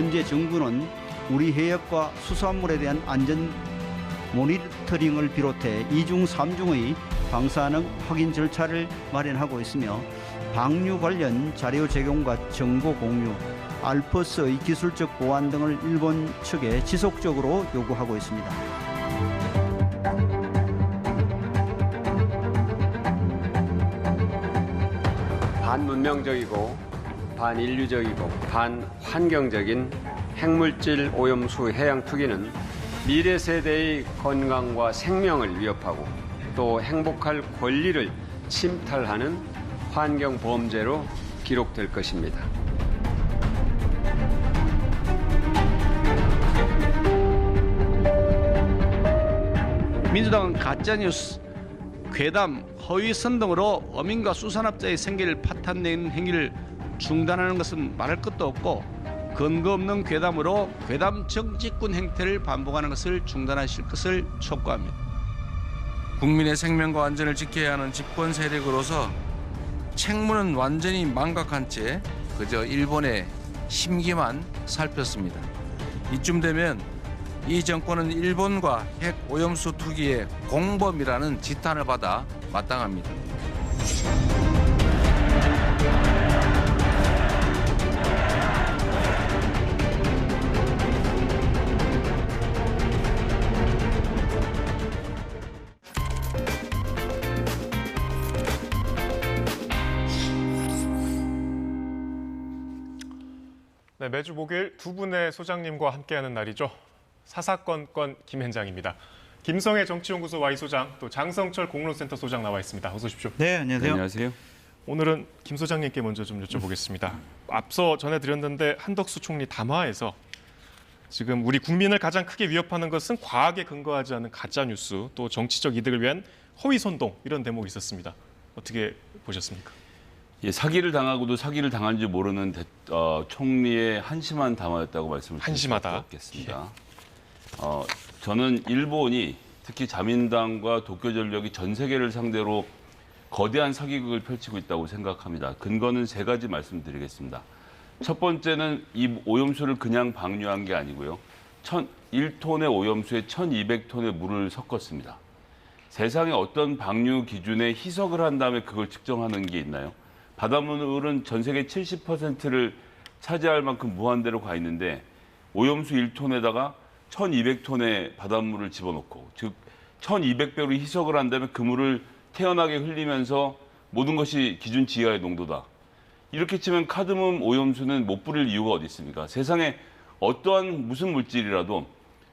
현재 정부는 우리 해역과 수산물에 대한 안전 모니터링을 비롯해 2중, 3중의 방사능 확인 절차를 마련하고 있으며 방류 관련 자료 제공과 정보 공유, 알프스의 기술적 보완 등을 일본 측에 지속적으로 요구하고 있습니다. 반문명적이고 반인류적이고 반환경적인 핵물질 오염수 해양 투기는 미래 세대의 건강과 생명을 위협하고 또 행복할 권리를 침탈하는 환경 범죄로 기록될 것입니다. 민주당은 가짜뉴스, 괴담, 허위선 등으로 어민과 수산업자의 생계를 파탄내는 행위를 중단하는 것은 말할 것도 없고 근거 없는 괴담으로 괴담 정치꾼 행태를 반복하는 것을 중단하실 것을 촉구합니다. 국민의 생명과 안전을 지켜야 하는 집권 세력으로서 책무는 완전히 망각한 채 그저 일본의 심기만 살폈습니다. 이쯤 되면 이 정권은 일본과 핵 오염수 투기의 공범이라는 지탄을 받아 마땅합니다. 네, 매주 목요일 두 분의 소장님과 함께하는 날이죠. 사사건건 김현장입니다. 김성애 정치연구소 Y 소장, 또 장성철 공론센터 소장 나와 있습니다. 어서 오십시오. 네, 안녕하세요. 안녕하세요. 오늘은 김 소장님께 먼저 좀 여쭤보겠습니다. 앞서 전해드렸는데 한덕수 총리 담화에서 지금 우리 국민을 가장 크게 위협하는 것은 과학에 근거하지 않은 가짜뉴스, 또 정치적 이득을 위한 허위선동 이런 대목이 있었습니다. 어떻게 보셨습니까? 예, 사기를 당하고도 사기를 당한 줄 모르는 총리의 한심한 담화였다고 말씀을 드릴 수밖에 없겠습니다. 저는 일본이 특히 자민당과 도쿄전력이 전 세계를 상대로 거대한 사기극을 펼치고 있다고 생각합니다. 근거는 세 가지 말씀드리겠습니다. 첫 번째는 이 오염수를 그냥 방류한 게 아니고요. 1톤의 오염수에 1,200톤의 물을 섞었습니다. 세상에 어떤 방류 기준에 희석을 한 다음에 그걸 측정하는 게 있나요? 바닷물은 전 세계 70%를 차지할 만큼 무한대로 가 있는데 오염수 1톤에다가 1,200톤의 바닷물을 집어넣고 즉 1,200배로 희석을 한 다음에 그 물을 태연하게 흘리면서 모든 것이 기준 지하의 농도다. 이렇게 치면 카드뮴 오염수는 못 뿌릴 이유가 어디 있습니까? 세상에 어떠한 무슨 물질이라도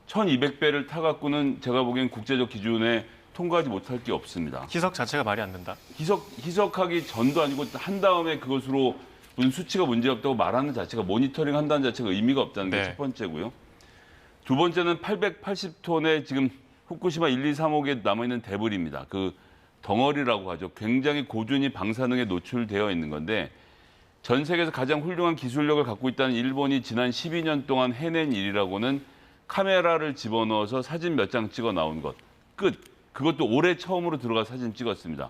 1,200배를 타갖고는 제가 보기엔 국제적 기준에 통과하지 못할 게 없습니다. 희석 자체가 말이 안 된다. 희석하기 전도 아니고 한 다음에 그것으로 무슨 수치가 문제없다고 말하는 자체가 모니터링 한다는 자체가 의미가 없다는 게 첫 번째고요. 두 번째는 880톤의 지금 후쿠시마 1, 2, 3호기에 남아있는 데브리입니다. 그 덩어리라고 하죠. 굉장히 고준위 방사능에 노출되어 있는 건데 전 세계에서 가장 훌륭한 기술력을 갖고 있다는 일본이 지난 12년 동안 해낸 일이라고는 카메라를 집어넣어서 사진 몇 장 찍어 나온 것. 끝. 그것도 올해 처음으로 들어가 사진 찍었습니다.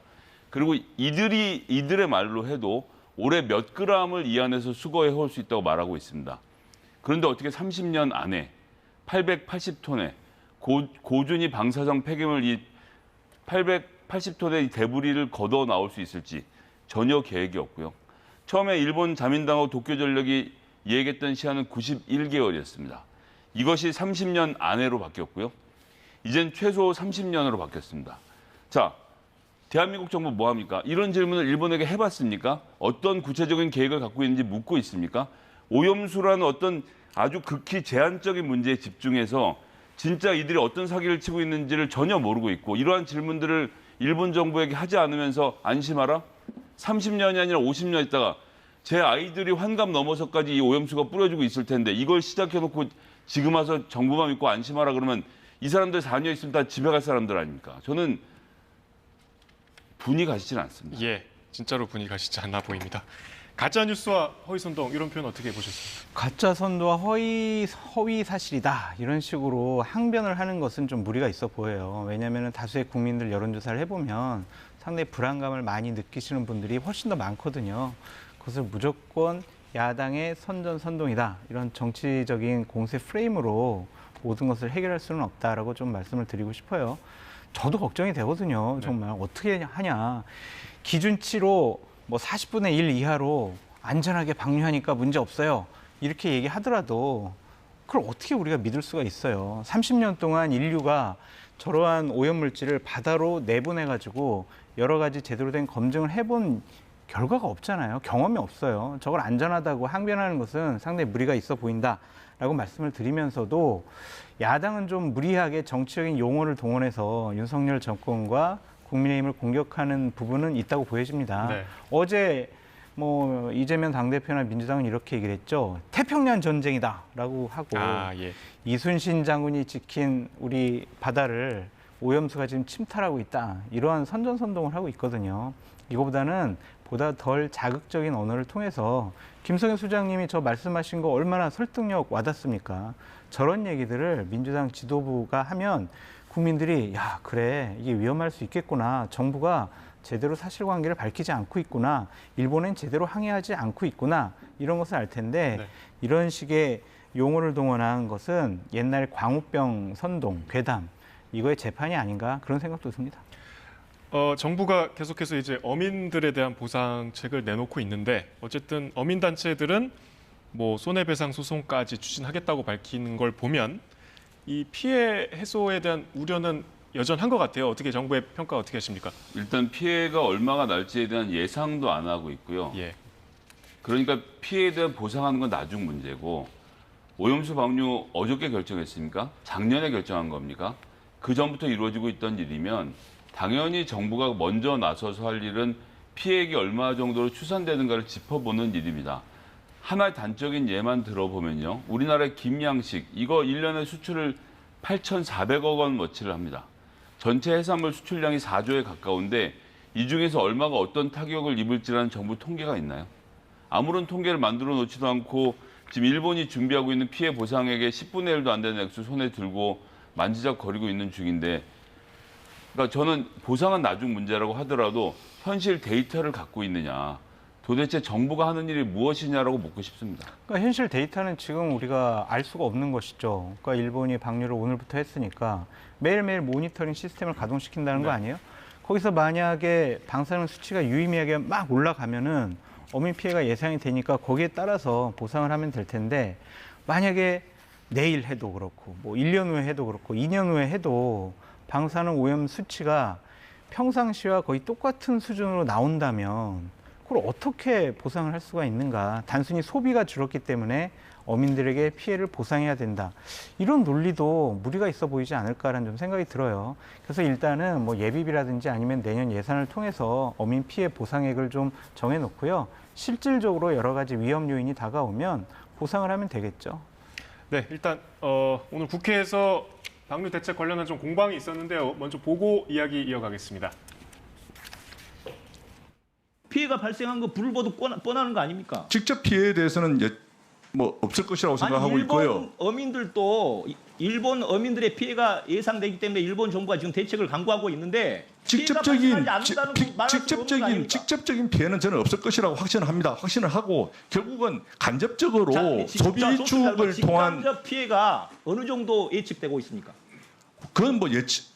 그리고 이들의 말로 해도 올해 몇 그램을 이 안에서 수거해 올 수 있다고 말하고 있습니다. 그런데 어떻게 30년 안에 880톤의 고준위 방사성 폐기물 이 880톤의 데브리를 걷어 나올 수 있을지 전혀 계획이 없고요. 처음에 일본 자민당하고 도쿄전력이 얘기했던 시한은 91개월이었습니다. 이것이 30년 안에로 바뀌었고요. 이젠 최소 30년으로 바뀌었습니다. 자, 대한민국 정부 뭐 합니까? 이런 질문을 일본에게 해봤습니까? 어떤 구체적인 계획을 갖고 있는지 묻고 있습니까? 오염수라는 어떤 아주 극히 제한적인 문제에 집중해서 진짜 이들이 어떤 사기를 치고 있는지를 전혀 모르고 있고 이러한 질문들을 일본 정부에게 하지 않으면서 안심하라? 30년이 아니라 50년 있다가 제 아이들이 환갑 넘어서까지 이 오염수가 뿌려지고 있을 텐데 이걸 시작해놓고 지금 와서 정부만 믿고 안심하라 그러면 이 사람들 4년 있으면 다 집에 갈 사람들 아닙니까? 저는 분이 가시진 않습니다. 예, 진짜로 분이 가시지 않아 보입니다. 가짜뉴스와 허위선동 이런 표현 어떻게 보셨습니까? 가짜 선도와 허위 사실이다 이런 식으로 항변을 하는 것은 좀 무리가 있어 보여요. 왜냐하면 다수의 국민들 여론조사를 해보면 상당히 불안감을 많이 느끼시는 분들이 훨씬 더 많거든요. 그것을 무조건 야당의 선전선동이다. 이런 정치적인 공세 프레임으로 모든 것을 해결할 수는 없다라고 좀 말씀을 드리고 싶어요. 저도 걱정이 되거든요. 정말 어떻게 하냐. 기준치로 뭐 40분의 1 이하로 안전하게 방류하니까 문제 없어요. 이렇게 얘기하더라도 그걸 어떻게 우리가 믿을 수가 있어요. 30년 동안 인류가 저러한 오염물질을 바다로 내보내가지고 여러 가지 제대로 된 검증을 해본 결과가 없잖아요. 경험이 없어요. 저걸 안전하다고 항변하는 것은 상당히 무리가 있어 보인다라고 말씀을 드리면서도 야당은 좀 무리하게 정치적인 용어를 동원해서 윤석열 정권과 국민의힘을 공격하는 부분은 있다고 보여집니다. 네. 어제 뭐 이재명 당대표나 민주당은 이렇게 얘기를 했죠. 태평양 전쟁이다라고 하고 예. 이순신 장군이 지킨 우리 바다를 오염수가 지금 침탈하고 있다. 이러한 선전선동을 하고 있거든요. 이거보다는 보다 덜 자극적인 언어를 통해서 김성현 소장님이 저 말씀하신 거 얼마나 설득력 와닿습니까? 저런 얘기들을 민주당 지도부가 하면 국민들이 야 그래 이게 위험할 수 있겠구나. 정부가 제대로 사실관계를 밝히지 않고 있구나. 일본은 제대로 항의하지 않고 있구나. 이런 것을 알 텐데 네. 이런 식의 용어를 동원한 것은 옛날 광우병 선동, 괴담 이거의 재판이 아닌가 그런 생각도 듭니다. 정부가 계속해서 이제 어민들에 대한 보상책을 내놓고 있는데 어쨌든 어민 단체들은 뭐 손해배상 소송까지 추진하겠다고 밝히는 걸 보면 이 피해 해소에 대한 우려는 여전한 것 같아요. 어떻게 정부의 평가 어떻게 하십니까? 일단 피해가 얼마가 날지에 대한 예상도 안 하고 있고요. 예. 그러니까 피해에 대한 보상하는 건 나중 문제고 오염수 방류 어저께 결정했습니까? 작년에 결정한 겁니까? 그 전부터 이루어지고 있던 일이면 당연히 정부가 먼저 나서서 할 일은 피해액이 얼마 정도로 추산되는가를 짚어보는 일입니다. 하나의 단적인 예만 들어보면요. 우리나라의 김양식 이거 1년에 수출을 8,400억 원 어치를 합니다. 전체 해산물 수출량이 4조에 가까운데 이 중에서 얼마가 어떤 타격을 입을지라는 정부 통계가 있나요? 아무런 통계를 만들어 놓지도 않고 지금 일본이 준비하고 있는 피해 보상액의 10분의 1도 안 되는 액수 손에 들고 만지작거리고 있는 중인데 그러니까 저는 보상은 나중 문제라고 하더라도 현실 데이터를 갖고 있느냐. 도대체 정부가 하는 일이 무엇이냐라고 묻고 싶습니다. 그러니까 현실 데이터는 지금 우리가 알 수가 없는 것이죠. 그러니까 일본이 방류를 오늘부터 했으니까 매일매일 모니터링 시스템을 가동시킨다는 거 아니에요? 거기서 만약에 방사능 수치가 유의미하게 막 올라가면은 어민 피해가 예상이 되니까 거기에 따라서 보상을 하면 될 텐데 만약에 내일 해도 그렇고 뭐 1년 후에 해도 그렇고 2년 후에 해도 방사능 오염 수치가 평상시와 거의 똑같은 수준으로 나온다면 그걸 어떻게 보상을 할 수가 있는가? 단순히 소비가 줄었기 때문에 어민들에게 피해를 보상해야 된다. 이런 논리도 무리가 있어 보이지 않을까라는 좀 생각이 들어요. 그래서 일단은 뭐 예비비라든지 아니면 내년 예산을 통해서 어민 피해 보상액을 좀 정해놓고요. 실질적으로 여러 가지 위험 요인이 다가오면 보상을 하면 되겠죠. 네, 일단 오늘 국회에서 방류 대책 관련한 좀 공방이 있었는데요. 먼저 보고 이야기 이어가겠습니다. 피해가 발생한 거 불을 보듯 뻔하는 거 아닙니까? 직접 피해에 대해서는 뭐 없을 것이라고 생각하고 있고요. 일본 어민들도 일본 어민들의 피해가 예상되기 때문에 일본 정부가 지금 대책을 강구하고 있는데 직접적인 직접적인 피해는 저는 없을 것이라고 확신을 하고 결국은 간접적으로 소비 추억을 통한 직간접 피해가 어느 정도 예측되고 있습니까? 그건 뭐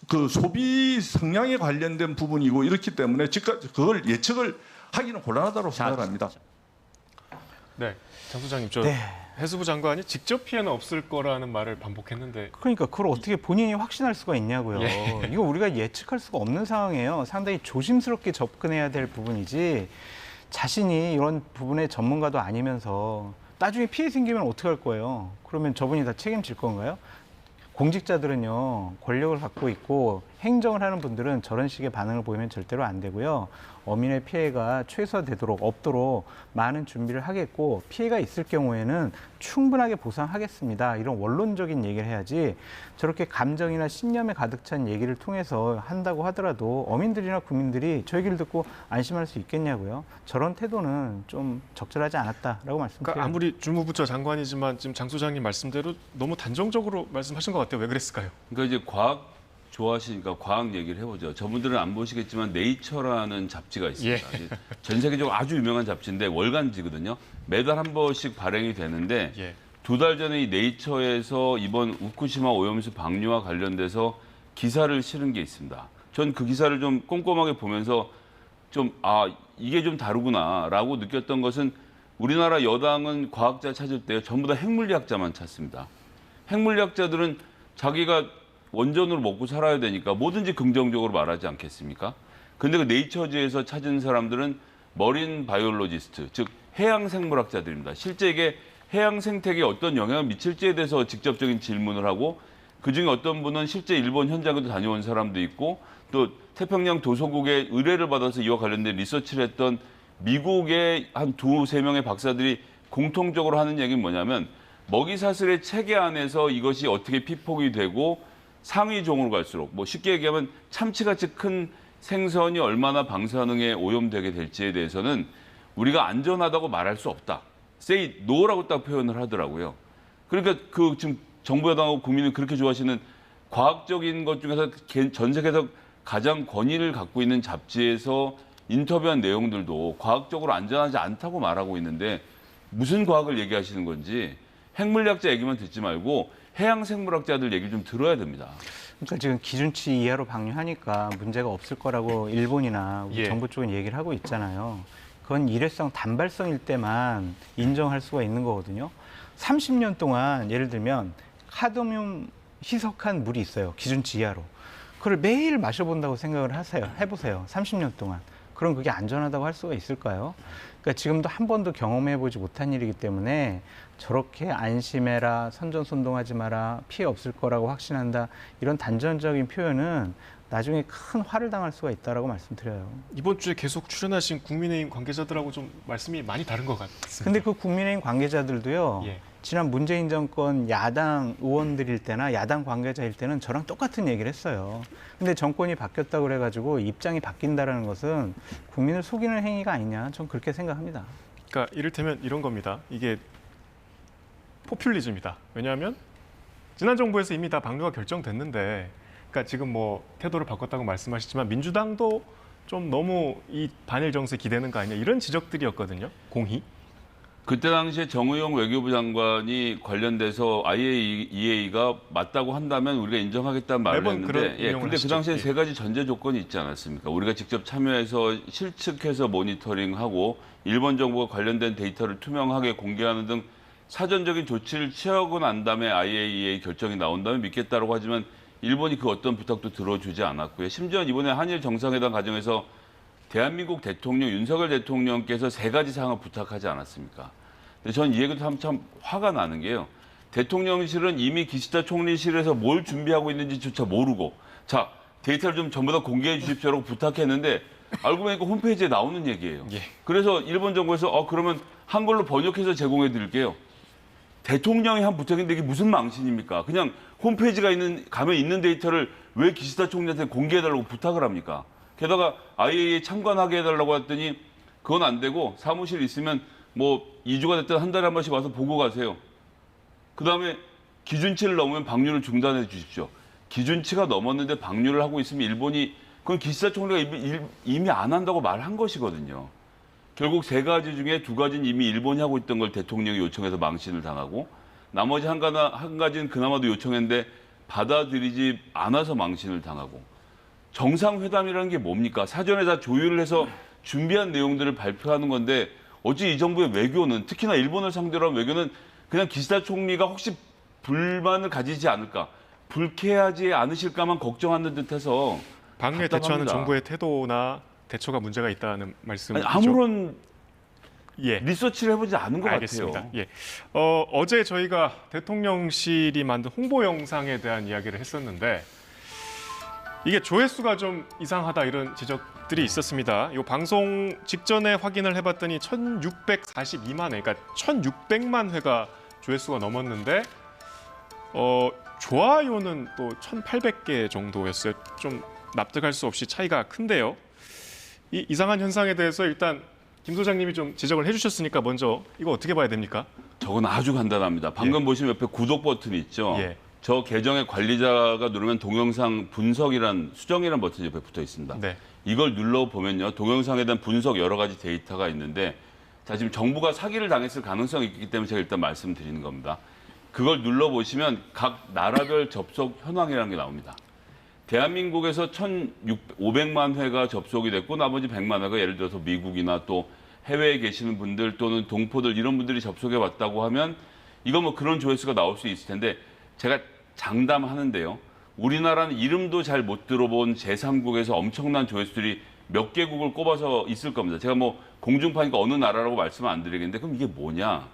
그 소비 성향에 관련된 부분이고 이렇기 때문에 그걸 예측을 하기는 곤란하다고 생각을 합니다. 네, 장 소장님, 저 네. 해수부 장관이 직접 피해는 없을 거라는 말을 반복했는데 그러니까 그걸 어떻게 본인이 확신할 수가 있냐고요. 예. 이거 우리가 예측할 수가 없는 상황이에요. 상당히 조심스럽게 접근해야 될 부분이지 자신이 이런 부분의 전문가도 아니면서 나중에 피해 생기면 어떻게 할 거예요? 그러면 저분이 다 책임질 건가요? 공직자들은요, 권력을 갖고 있고 행정을 하는 분들은 저런 식의 반응을 보이면 절대로 안 되고요. 어민의 피해가 최소화되도록 없도록 많은 준비를 하겠고 피해가 있을 경우에는 충분하게 보상하겠습니다. 이런 원론적인 얘기를 해야지 저렇게 감정이나 신념에 가득 찬 얘기를 통해서 한다고 하더라도 어민들이나 국민들이 저 얘기를 듣고 안심할 수 있겠냐고요. 저런 태도는 좀 적절하지 않았다라고 말씀드려요. 그러니까 아무리 주무부처 장관이지만 지금 장 소장님 말씀대로 너무 단정적으로 말씀하신 것 같아요. 왜 그랬을까요? 그러니까 이제 과학 좋아하시니까 과학 얘기를 해보죠. 저분들은 안 보시겠지만 네이처라는 잡지가 있습니다. 전 세계적으로 아주 유명한 잡지인데 월간지거든요. 매달 한 번씩 발행이 되는데 2달 전에 이 네이처에서 이번 후쿠시마 오염수 방류와 관련돼서 기사를 실은 게 있습니다. 전 그 기사를 좀 꼼꼼하게 보면서 이게 좀 다르구나라고 느꼈던 것은 우리나라 여당은 과학자 찾을 때 전부 다 핵물리학자만 찾습니다. 핵물리학자들은 자기가 원전으로 먹고 살아야 되니까 뭐든지 긍정적으로 말하지 않겠습니까? 근데 그 네이처지에서 찾은 사람들은 머린 바이올로지스트, 즉 해양 생물학자들입니다. 실제 이게 해양 생태계에 어떤 영향을 미칠지에 대해서 직접적인 질문을 하고 그중에 어떤 분은 실제 일본 현장에도 다녀온 사람도 있고 또 태평양 도서국의 의뢰를 받아서 이와 관련된 리서치를 했던 미국의 한 2-3명의 박사들이 공통적으로 하는 얘기는 뭐냐면 먹이사슬의 체계 안에서 이것이 어떻게 피폭이 되고 상위 종으로 갈수록 쉽게 얘기하면 참치같이 큰 생선이 얼마나 방사능에 오염되게 될지에 대해서는 우리가 안전하다고 말할 수 없다. say no라고 딱 표현을 하더라고요. 그러니까 지금 정부 여당하고 국민은 그렇게 좋아하시는 과학적인 것 중에서 전 세계에서 가장 권위를 갖고 있는 잡지에서 인터뷰한 내용들도 과학적으로 안전하지 않다고 말하고 있는데 무슨 과학을 얘기하시는 건지 핵물리학자 얘기만 듣지 말고 해양생물학자들 얘기를 좀 들어야 됩니다. 그러니까 지금 기준치 이하로 방류하니까 문제가 없을 거라고 일본이나 우리 정부 쪽은 얘기를 하고 있잖아요. 그건 일회성 단발성일 때만 인정할 수가 있는 거거든요. 30년 동안 예를 들면 카드뮴 희석한 물이 있어요. 기준치 이하로. 그걸 매일 마셔본다고 생각을 해보세요. 30년 동안. 그럼 그게 안전하다고 할 수가 있을까요? 그러니까 지금도 한 번도 경험해보지 못한 일이기 때문에 저렇게 안심해라, 선전선동하지 마라, 피해 없을 거라고 확신한다, 이런 단전적인 표현은 나중에 큰 화를 당할 수가 있다라고 말씀드려요. 이번 주에 계속 출연하신 국민의힘 관계자들하고 좀 말씀이 많이 다른 것 같습니다. 근데 그 국민의힘 관계자들도요. 지난 문재인 정권 야당 의원들일 때나 야당 관계자일 때는 저랑 똑같은 얘기를 했어요. 근데 정권이 바뀌었다고 그래가지고 입장이 바뀐다라는 것은 국민을 속이는 행위가 아니냐, 전 그렇게 생각합니다. 그러니까 이를테면 이런 겁니다. 이게 포퓰리즘이다. 왜냐하면 지난 정부에서 이미 다 방류가 결정됐는데, 그러니까 지금 태도를 바꿨다고 말씀하시지만 민주당도 좀 너무 이 반일 정세 기대는 거 아니냐, 이런 지적들이었거든요. 공히. 그때 당시에 정의용 외교부 장관이 관련돼서 IAEA가 맞다고 한다면 우리가 인정하겠다는 말을 했는데, 근데 그 당시에 3가지 전제 조건이 있지 않았습니까? 우리가 직접 참여해서 실측해서 모니터링하고 일본 정부가 관련된 데이터를 투명하게 공개하는 등 사전적인 조치를 취하고 난 다음에 IAEA 결정이 나온다면 믿겠다라고 하지만 일본이 그 어떤 부탁도 들어주지 않았고요. 심지어 이번에 한일 정상회담 과정에서 대한민국 대통령 윤석열 대통령께서 3가지 사항을 부탁하지 않았습니까? 근데 전 이 얘기도 참 화가 나는 게요. 대통령실은 이미 기시다 총리실에서 뭘 준비하고 있는지조차 모르고, 자, 데이터를 좀 전부 다 공개해 주십시오라고 부탁했는데 알고 보니까 홈페이지에 나오는 얘기예요. 그래서 일본 정부에서 그러면 한글로 번역해서 제공해 드릴게요. 대통령이 한 부탁인데 이게 무슨 망신입니까? 그냥 홈페이지가 가면 있는 데이터를 왜 기시다 총리한테 공개해달라고 부탁을 합니까? 게다가 IAEA 참관하게 해달라고 했더니 그건 안 되고 사무실 있으면 2주가 됐든 한 달에 한 번씩 와서 보고 가세요. 그다음에 기준치를 넘으면 방류를 중단해 주십시오. 기준치가 넘었는데 방류를 하고 있으면 일본이 그건 기시다 총리가 이미 안 한다고 말한 것이거든요. 결국 3가지 중에 2가지는 이미 일본이 하고 있던 걸 대통령이 요청해서 망신을 당하고 나머지 한 가지는 그나마도 요청했는데 받아들이지 않아서 망신을 당하고 정상회담이라는 게 뭡니까? 사전에 다 조율을 해서 준비한 내용들을 발표하는 건데 어찌 이 정부의 외교는 특히나 일본을 상대로 한 외교는 그냥 기시다 총리가 혹시 불만을 가지지 않을까, 불쾌하지 않으실까만 걱정하는 듯해서 방류에 대처하는 정부의 태도나 대처가 문제가 있다는 말씀이죠. 아무런 리서치를 해보지 않은 것 알겠습니다. 같아요. 어제 저희가 대통령실이 만든 홍보 영상에 대한 이야기를 했었는데 이게 조회수가 좀 이상하다, 이런 지적들이 있었습니다. 이 방송 직전에 확인을 해봤더니 1,642만 회, 그러니까 1,600만 회가 조회수가 넘었는데 좋아요는 또 1,800개 정도였어요. 좀 납득할 수 없이 차이가 큰데요. 이 이상한 현상에 대해서 일단 김 소장님이 좀 지적을 해주셨으니까 먼저 이거 어떻게 봐야 됩니까? 저건 아주 간단합니다. 방금 보시면 옆에 구독 버튼이 있죠. 저 계정의 관리자가 누르면 동영상 분석이란 수정이란 버튼이 옆에 붙어 있습니다. 네. 이걸 눌러보면요. 동영상에 대한 분석 여러 가지 데이터가 있는데 자, 지금 정부가 사기를 당했을 가능성이 있기 때문에 제가 일단 말씀드리는 겁니다. 그걸 눌러보시면 각 나라별 접속 현황이라는 게 나옵니다. 대한민국에서 1,500만 회가 접속이 됐고 나머지 100만 회가 예를 들어서 미국이나 또 해외에 계시는 분들 또는 동포들 이런 분들이 접속해 왔다고 하면 이거 뭐 그런 조회수가 나올 수 있을 텐데 제가 장담하는데요. 우리나라는 이름도 잘 못 들어본 제3국에서 엄청난 조회수들이 몇 개국을 꼽아서 있을 겁니다. 제가 뭐 공중파니까 어느 나라라고 말씀은 안 드리겠는데 그럼 이게 뭐냐.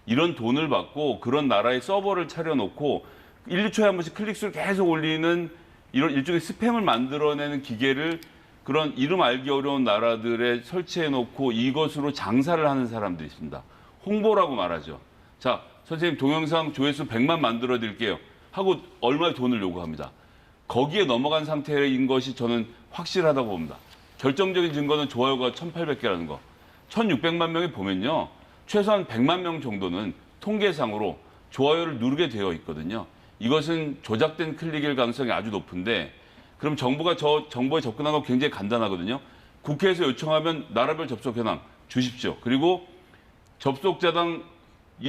이런 돈을 받고 그런 나라의 서버를 차려놓고 1, 2초에 한 번씩 클릭수를 계속 올리는 이런 일종의 스팸을 만들어내는 기계를 그런 이름 알기 어려운 나라들에 설치해놓고 이것으로 장사를 하는 사람들이 있습니다. 홍보라고 말하죠. 자, 선생님 동영상 조회수 100만 만들어 드릴게요. 하고 얼마의 돈을 요구합니다. 거기에 넘어간 상태인 것이 저는 확실하다고 봅니다. 결정적인 증거는 좋아요가 1,800개라는 거. 1,600만 명이 보면요. 최소한 100만 명 정도는 통계상으로 좋아요를 누르게 되어 있거든요. 이것은 조작된 클릭일 가능성이 아주 높은데 그럼 정부가 저 정보에 접근하는 거 굉장히 간단하거든요. 국회에서 요청하면 나라별 접속 현황 주십시오. 그리고 접속자당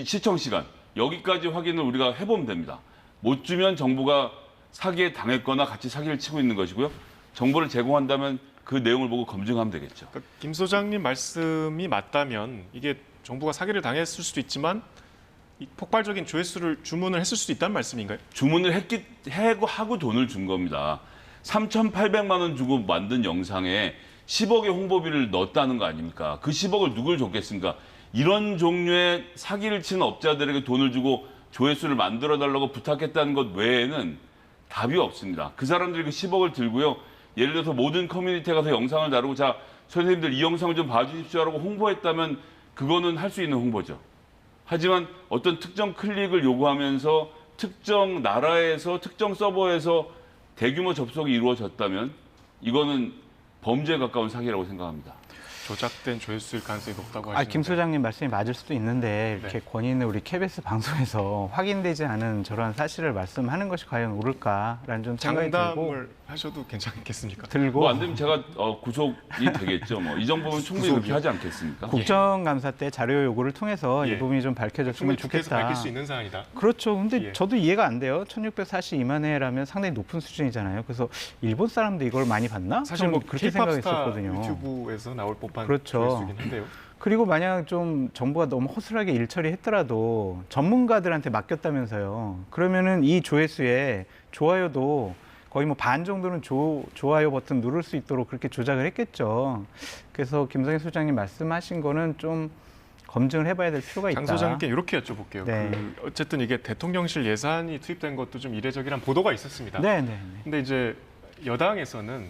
시청 시간 여기까지 확인을 우리가 해보면 됩니다. 못 주면 정부가 사기에 당했거나 같이 사기를 치고 있는 것이고요. 정보를 제공한다면 그 내용을 보고 검증하면 되겠죠. 그러니까 김 소장님 말씀이 맞다면 이게 정부가 사기를 당했을 수도 있지만 이 폭발적인 조회수를 주문을 했을 수도 있다는 말씀인가요? 주문을 하고 돈을 준 겁니다. 3,800만 원 주고 만든 영상에 10억의 홍보비를 넣었다는 거 아닙니까? 그 10억을 누굴 줬겠습니까? 이런 종류의 사기를 치는 업자들에게 돈을 주고 조회수를 만들어달라고 부탁했다는 것 외에는 답이 없습니다. 그 사람들이 그 10억을 들고요. 예를 들어서 모든 커뮤니티에 가서 영상을 다루고 자, 선생님들 이 영상을 좀 봐주십시오 라고 홍보했다면 그거는 할 수 있는 홍보죠. 하지만 어떤 특정 클릭을 요구하면서 특정 나라에서 특정 서버에서 대규모 접속이 이루어졌다면 이거는 범죄에 가까운 사기라고 생각합니다. 조작된 조회수일 가능성이 높다고 아, 하시는데. 김 소장님 말씀이 맞을 수도 있는데 이렇게 네. 권위 있는 우리 KBS 방송에서 확인되지 않은 저러한 사실을 말씀하는 것이 과연 옳을까라는 좀 생각이 장담을 하셔도 괜찮겠습니까? 들고 뭐 안 되면 제가 구속이 되겠죠. 뭐 이 정도면 충분히 그렇게 하지 않겠습니까? 국정감사 때 자료 요구를 통해서 예. 이 부분이 좀 밝혀졌으면 충분히 국회에서 좋겠다. 밝힐 수 있는 사안이다. 그렇죠. 근데 예. 저도 이해가 안 돼요. 1,642만 회라면 상당히 높은 수준이잖아요. 그래서 일본 사람도 이걸 많이 봤나? 사실 저는 뭐 그렇게 K-pop 스타 생각했었거든요. 유튜브에서 나올 법한 그렇죠. 조회수이긴 한데요. 그리고 만약 좀 정부가 너무 허술하게 일 처리했더라도 전문가들한테 맡겼다면서요. 그러면은 이 조회수에 좋아요도 거의 뭐 반 정도는 좋아요 버튼 누를 수 있도록 그렇게 조작을 했겠죠. 그래서 김성애 소장님 말씀하신 거는 좀 검증을 해봐야 될 필요가 있다. 장 소장님께 이렇게 여쭤볼게요. 네. 어쨌든 이게 대통령실 예산이 투입된 것도 좀 이례적이란 보도가 있었습니다. 네, 네. 근데 이제 여당에서는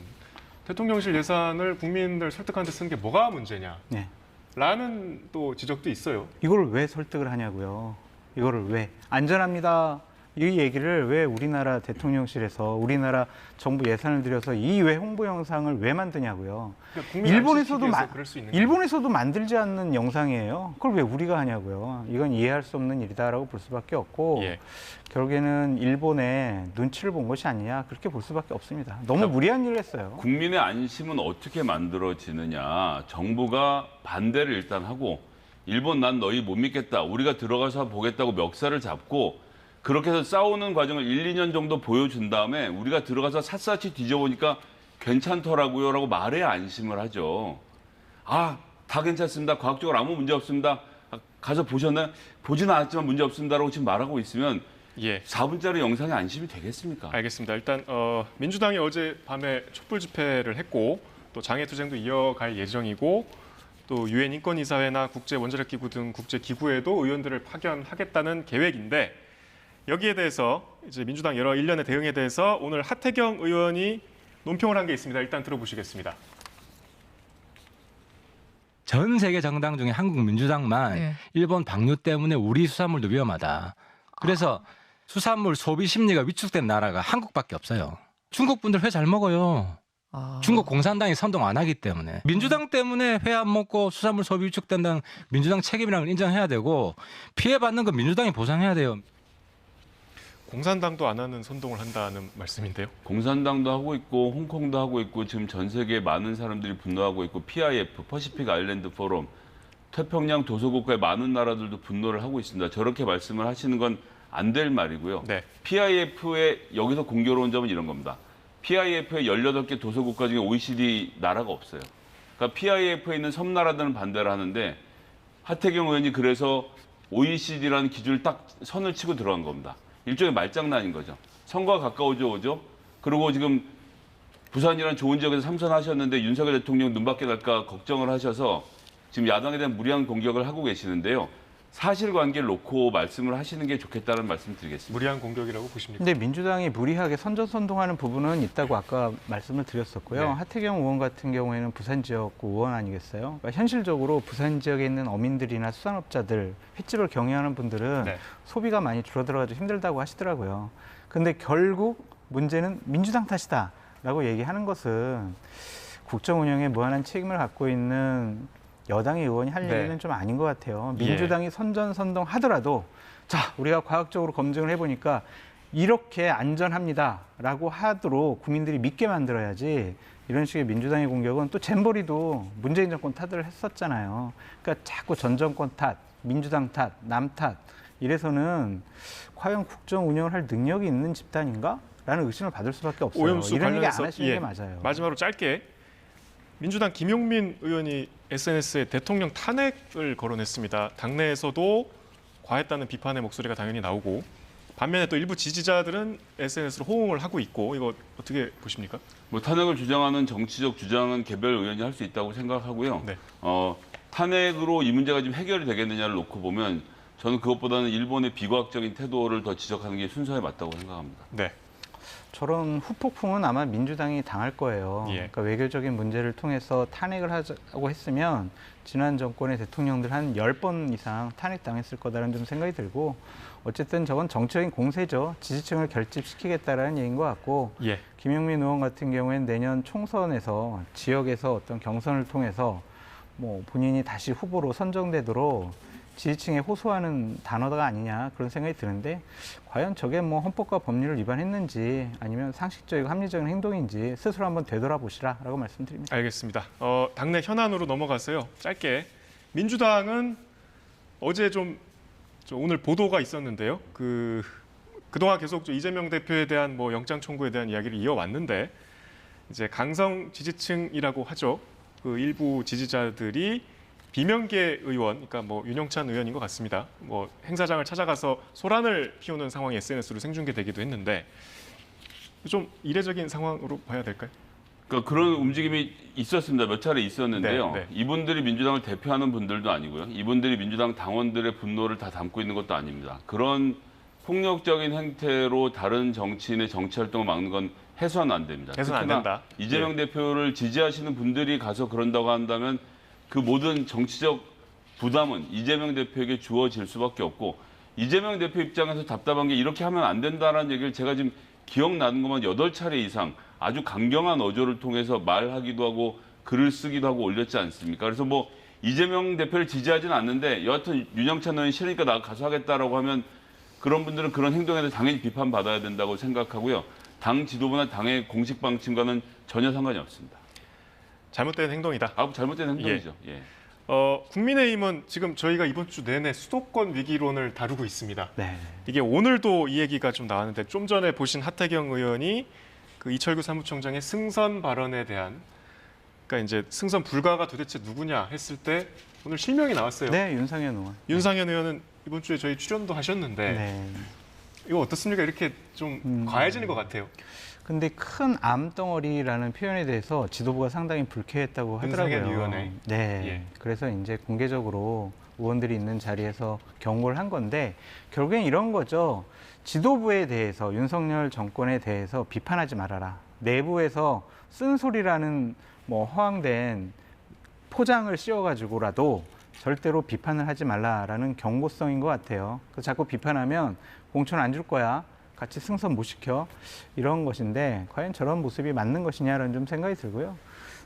대통령실 예산을 국민들 설득하는 데 쓰는 게 뭐가 문제냐? 네. 라는 또 지적도 있어요. 이걸 왜 설득을 하냐고요. 이거를 왜 안전합니다. 이 얘기를 왜 우리나라 대통령실에서 우리나라 정부 예산을 들여서 이 외 홍보 영상을 왜 만드냐고요. 그러니까 국민 일본에서도 안심시키기 위해서 그럴 수 있는 일본에서도 만들지 않는 영상이에요. 그걸 왜 우리가 하냐고요. 이건 이해할 수 없는 일이다라고 볼 수밖에 없고 예. 결국에는 일본의 눈치를 본 것이 아니냐 그렇게 볼 수밖에 없습니다. 너무 무리한 일을 했어요. 국민의 안심은 어떻게 만들어지느냐. 정부가 반대를 일단 하고 일본 난 너희 못 믿겠다. 우리가 들어가서 보겠다고 멱살을 잡고 그렇게 해서 싸우는 과정을 1, 2년 정도 보여준 다음에 우리가 들어가서 샅샅이 뒤져보니까 괜찮더라고요 라고 말해야 안심을 하죠. 아, 다 괜찮습니다. 과학적으로 아무 문제 없습니다. 가서 보셨나요? 보지는 않았지만 문제 없습니다라고 지금 말하고 있으면 예. 4분짜리 영상이 안심이 되겠습니까? 알겠습니다. 일단 민주당이 어제 밤에 촛불 집회를 했고 또 장애투쟁도 이어갈 예정이고 또 유엔 인권이사회나 국제 원자력기구 등 국제 기구에도 의원들을 파견하겠다는 계획인데 여기에 대해서 이제 민주당 여러 일련의 대응에 대해서 오늘 하태경 의원이 논평을 한 게 있습니다. 일단 들어보시겠습니다. 전 세계 정당 중에 한국 민주당만 네. 일본 방류 때문에 우리 수산물도 위험하다. 그래서 수산물 소비 심리가 위축된 나라가 한국밖에 없어요. 중국 분들 회 잘 먹어요. 중국 공산당이 선동 안 하기 때문에. 민주당 때문에 회 안 먹고 수산물 소비 위축된다는 민주당 책임이라는 걸 인정해야 되고 피해받는 건 민주당이 보상해야 돼요. 공산당도 안 하는 선동을 한다는 말씀인데요. 공산당도 하고 있고 홍콩도 하고 있고 지금 전 세계 많은 사람들이 분노하고 있고 PIF, 퍼시픽 아일랜드 포럼, 태평양 도서국가의 많은 나라들도 분노를 하고 있습니다. 저렇게 말씀을 하시는 건 안 될 말이고요. 네. PIF에 여기서 공교로운 점은 이런 겁니다. PIF의 18개 도서국가 중에 OECD 나라가 없어요. 그러니까 PIF에 있는 섬나라들은 반대를 하는데 하태경 의원이 그래서 OECD라는 기준을 딱 선을 치고 들어간 겁니다. 일종의 말장난인 거죠. 선거가 가까워져 오죠. 그리고 지금 부산이라는 좋은 지역에서 삼선하셨는데 윤석열 대통령 눈밖에 날까 걱정을 하셔서 지금 야당에 대한 무리한 공격을 하고 계시는데요. 사실관계를 놓고 말씀을 하시는 게 좋겠다는 말씀 드리겠습니다. 무리한 공격이라고 보십니까? 근데 민주당이 무리하게 선전선동하는 부분은 있다고 아까 말씀을 드렸었고요. 네. 하태경 의원 같은 경우에는 부산 지역구 의원 아니겠어요? 그러니까 현실적으로 부산 지역에 있는 어민들이나 수산업자들, 횟집을 경영하는 분들은 네. 소비가 많이 줄어들어가지고 힘들다고 하시더라고요. 근데 결국 문제는 민주당 탓이다라고 얘기하는 것은 국정 운영에 무한한 책임을 갖고 있는 여당의 의원이 할 네. 얘기는 좀 아닌 것 같아요. 민주당이 선전선동하더라도 자, 우리가 과학적으로 검증을 해보니까 이렇게 안전합니다라고 하도록 국민들이 믿게 만들어야지 이런 식의 민주당의 공격은 또 잼버리도 문재인 정권 탓을 했었잖아요. 그러니까 자꾸 전 정권 탓, 민주당 탓, 남 탓 이래서는 과연 국정 운영을 할 능력이 있는 집단인가? 라는 의심을 받을 수밖에 없어요. 오염수 이런 얘기 안 관련해서 하시는 게 맞아요. 마지막으로 짧게 민주당 김용민 의원이 SNS에 대통령 탄핵을 거론했습니다. 당내에서도 과했다는 비판의 목소리가 당연히 나오고 반면에 또 일부 지지자들은 SNS로 호응을 하고 있고 이거 어떻게 보십니까? 뭐 탄핵을 주장하는 정치적 주장은 개별 의원이 할 수 있다고 생각하고요. 네. 탄핵으로 이 문제가 지금 해결이 되겠느냐를 놓고 보면 저는 그것보다는 일본의 비과학적인 태도를 더 지적하는 게 순서에 맞다고 생각합니다. 네. 저런 후폭풍은 아마 민주당이 당할 거예요. 예. 그러니까 외교적인 문제를 통해서 탄핵을 하자고 했으면 지난 정권의 대통령들 한 10번 이상 탄핵당했을 거다라는 좀 생각이 들고 어쨌든 저건 정치적인 공세죠. 지지층을 결집시키겠다라는 얘기인 것 같고 예. 김용민 의원 같은 경우에는 내년 총선에서 지역에서 어떤 경선을 통해서 뭐 본인이 다시 후보로 선정되도록 지지층에 호소하는 단어가 아니냐 그런 생각이 드는데 과연 저게 뭐 헌법과 법률을 위반했는지 아니면 상식적이고 합리적인 행동인지 스스로 한번 되돌아보시라라고 말씀드립니다. 알겠습니다. 당내 현안으로 넘어가서요. 짧게 민주당은 어제 오늘 보도가 있었는데요. 그동안 계속 이재명 대표에 대한 뭐 영장 청구에 대한 이야기를 이어왔는데 이제 강성 지지층이라고 하죠. 그 일부 지지자들이 비명계 의원, 그러니까 뭐 윤영찬 의원인 것 같습니다. 뭐 행사장을 찾아가서 소란을 피우는 상황이 SNS로 생중계되기도 했는데 좀 이례적인 상황으로 봐야 될까요? 그러니까 그런 움직임이 있었습니다. 몇 차례 있었는데요. 네, 네. 이분들이 민주당을 대표하는 분들도 아니고요. 이분들이 민주당 당원들의 분노를 다 담고 있는 것도 아닙니다. 그런 폭력적인 행태로 다른 정치인의 정치 활동을 막는 건 해서는 안 됩니다. 해서는 안 된다. 이재명 대표를 지지하시는 분들이 가서 그런다고 한다면 그 모든 정치적 부담은 이재명 대표에게 주어질 수밖에 없고 이재명 대표 입장에서 답답한 게 이렇게 하면 안 된다라는 얘기를 제가 지금 기억나는 것만 8차례 이상 아주 강경한 어조를 통해서 말하기도 하고 글을 쓰기도 하고 올렸지 않습니까? 그래서 뭐 이재명 대표를 지지하지는 않는데 여하튼 윤영찬 의원이 싫으니까 나 가서 하겠다라고 하면 그런 분들은 그런 행동에 대해서 당연히 비판받아야 된다고 생각하고요. 당 지도부나 당의 공식 방침과는 전혀 상관이 없습니다. 잘못된 행동이다. 잘못된 행동이죠. 예. 국민의힘은 지금 저희가 이번 주 내내 수도권 위기론을 다루고 있습니다. 네. 이게 오늘도 이 얘기가 좀 나왔는데 좀 전에 보신 하태경 의원이 그 이철규 사무총장의 승선 발언에 대한 그러니까 이제 승선 불가가 도대체 누구냐 했을 때 오늘 실명이 나왔어요. 네, 윤상현 의원. 윤상현 의원은 이번 주에 저희 출연도 하셨는데 네. 이거 어떻습니까? 이렇게 좀 과해지는 것 같아요. 근데 큰 암덩어리라는 표현에 대해서 지도부가 상당히 불쾌했다고 하더라고요. 윤상현 위원회. 네. 예. 그래서 이제 공개적으로 의원들이 있는 자리에서 경고를 한 건데 결국엔 이런 거죠. 지도부에 대해서 윤석열 정권에 대해서 비판하지 말아라. 내부에서 쓴소리라는 뭐 허황된 포장을 씌워가지고라도 절대로 비판을 하지 말라라는 경고성인 것 같아요. 그래서 자꾸 비판하면 공천 안 줄 거야. 같이 승선 못 시켜. 이런 것인데 과연 저런 모습이 맞는 것이냐라는 좀 생각이 들고요.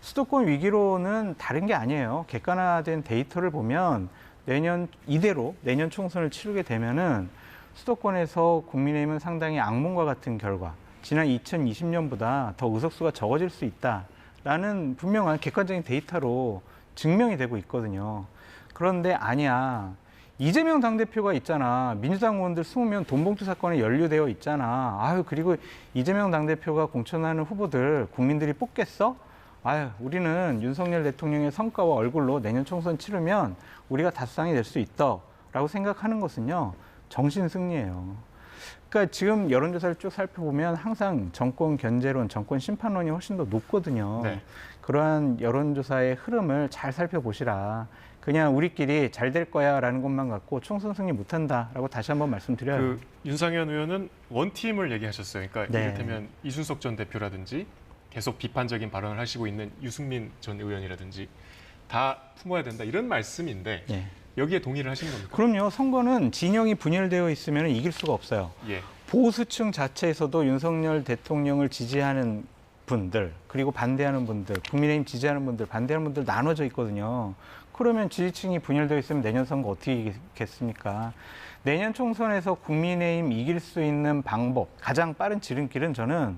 수도권 위기로는 다른 게 아니에요. 객관화된 데이터를 보면 내년 이대로 내년 총선을 치르게 되면은 수도권에서 국민의힘은 상당히 악몽과 같은 결과, 지난 2020년보다 더 의석수가 적어질 수 있다라는 분명한 객관적인 데이터로 증명이 되고 있거든요. 그런데 아니야. 이재명 당대표가 있잖아. 민주당 의원들 20명 돈봉투 사건에 연루되어 있잖아. 아유, 그리고 이재명 당대표가 공천하는 후보들 국민들이 뽑겠어? 아유, 우리는 윤석열 대통령의 성과와 얼굴로 내년 총선 치르면 우리가 다수당이 될 수 있다라고 생각하는 것은요, 정신승리예요. 그러니까 지금 여론조사를 쭉 살펴보면 항상 정권 견제론, 정권 심판론이 훨씬 더 높거든요. 네. 그러한 여론조사의 흐름을 잘 살펴보시라. 그냥 우리끼리 잘 될 거야라는 것만 갖고 총선 승리 못한다라고 다시 한번 말씀드려요. 그 윤상현 의원은 원팀을 얘기하셨어요. 그러니까 네. 이를테면 이준석 전 대표라든지 계속 비판적인 발언을 하시고 있는 유승민 전 의원이라든지 다 품어야 된다 이런 말씀인데 네. 여기에 동의를 하시는 겁니까? 그럼요. 선거는 진영이 분열되어 있으면 이길 수가 없어요. 예. 보수층 자체에서도 윤석열 대통령을 지지하는 분들, 그리고 반대하는 분들, 국민의힘 지지하는 분들, 반대하는 분들 나눠져 있거든요. 그러면 지지층이 분열되어 있으면 내년 선거 어떻게 이기겠습니까? 내년 총선에서 국민의힘 이길 수 있는 방법, 가장 빠른 지름길은 저는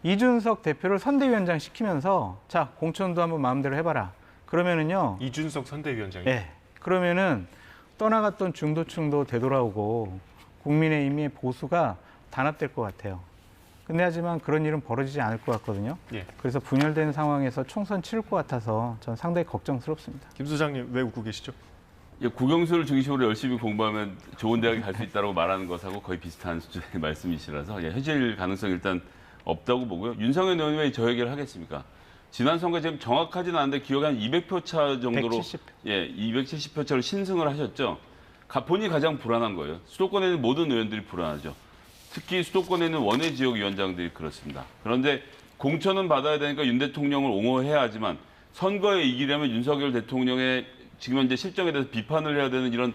이준석 대표를 선대위원장 시키면서 자, 공천도 한번 마음대로 해봐라. 그러면은요. 이준석 선대위원장이. 네. 그러면은 떠나갔던 중도층도 되돌아오고 국민의힘의 보수가 단합될 것 같아요. 근데 하지만 그런 일은 벌어지지 않을 것 같거든요. 예. 그래서 분열된 상황에서 총선 치를 것 같아서 저는 상당히 걱정스럽습니다. 김 소장님 왜 웃고 계시죠? 예, 국영수를 중심으로 열심히 공부하면 좋은 대학에 갈 수 있다고 말하는 것하고 거의 비슷한 수준의 말씀이시라서 예, 해질 가능성이 일단 없다고 보고요. 윤석열 의원이 왜 저 얘기를 하겠습니까? 지난 선거 지금 정확하진 않은데 기억에 한 200표 차 정도로 170표. 예, 270표 차로 신승을 하셨죠. 본인이 가장 불안한 거예요. 수도권에 있는 모든 의원들이 불안하죠. 특히 수도권에 있는 원외 지역 위원장들이 그렇습니다. 그런데 공천은 받아야 되니까 윤 대통령을 옹호해야 하지만 선거에 이기려면 윤석열 대통령의 지금 현재 실정에 대해서 비판을 해야 되는 이런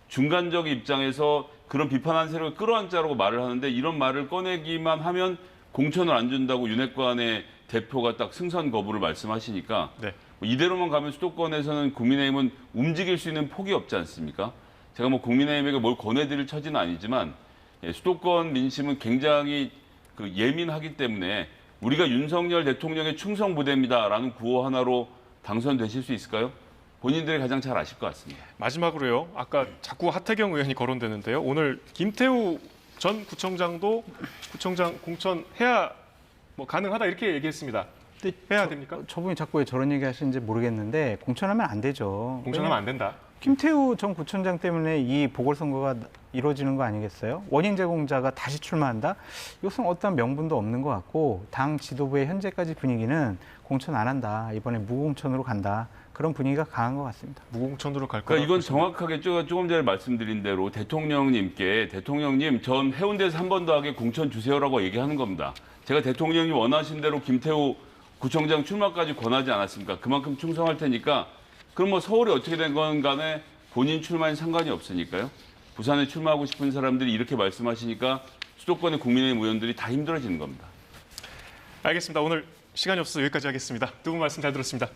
중간적 입장에서 그런 비판한 세력을 끌어안자라고 말을 하는데 이런 말을 꺼내기만 하면 공천을 안 준다고 윤핵관의 대표가 딱 승선 거부를 말씀하시니까 네. 이대로만 가면 수도권에서는 국민의힘은 움직일 수 있는 폭이 없지 않습니까? 제가 뭐 국민의힘에게 뭘 권해드릴 처지는 아니지만 예, 수도권 민심은 굉장히 예민하기 때문에 우리가 윤석열 대통령의 충성 부대입니다라는 구호 하나로 당선되실 수 있을까요? 본인들이 가장 잘 아실 것 같습니다. 마지막으로요. 아까 자꾸 하태경 의원이 거론되는데요. 오늘 김태우 전 구청장도 구청장 공천해야 뭐 가능하다 이렇게 얘기했습니다. 해야 됩니까? 저분이 자꾸 왜 저런 얘기 하시는지 모르겠는데 공천하면 안 되죠. 공천하면 안 된다. 김태우 전 구청장 때문에 이 보궐선거가 이루어지는 거 아니겠어요? 원인 제공자가 다시 출마한다? 이것은 어떠한 명분도 없는 것 같고 당 지도부의 현재까지 분위기는 공천 안 한다. 이번에 무공천으로 간다. 그런 분위기가 강한 것 같습니다. 무공천으로 갈 거다. 그러니까 이건 정확하게 조금 전에 말씀드린 대로 대통령님께 대통령님 전 해운대에서 한 번 더 하게 공천 주세요라고 얘기하는 겁니다. 제가 대통령이 원하신 대로 김태우 구청장 출마까지 권하지 않았습니까? 그만큼 충성할 테니까 그럼 뭐 서울이 어떻게 된 건 간에 본인 출마엔 상관이 없으니까요. 부산에 출마하고 싶은 사람들이 이렇게 말씀하시니까 수도권의 국민의힘 의원들이 다 힘들어지는 겁니다. 알겠습니다. 오늘 시간이 없어서 여기까지 하겠습니다. 두 분 말씀 잘 들었습니다.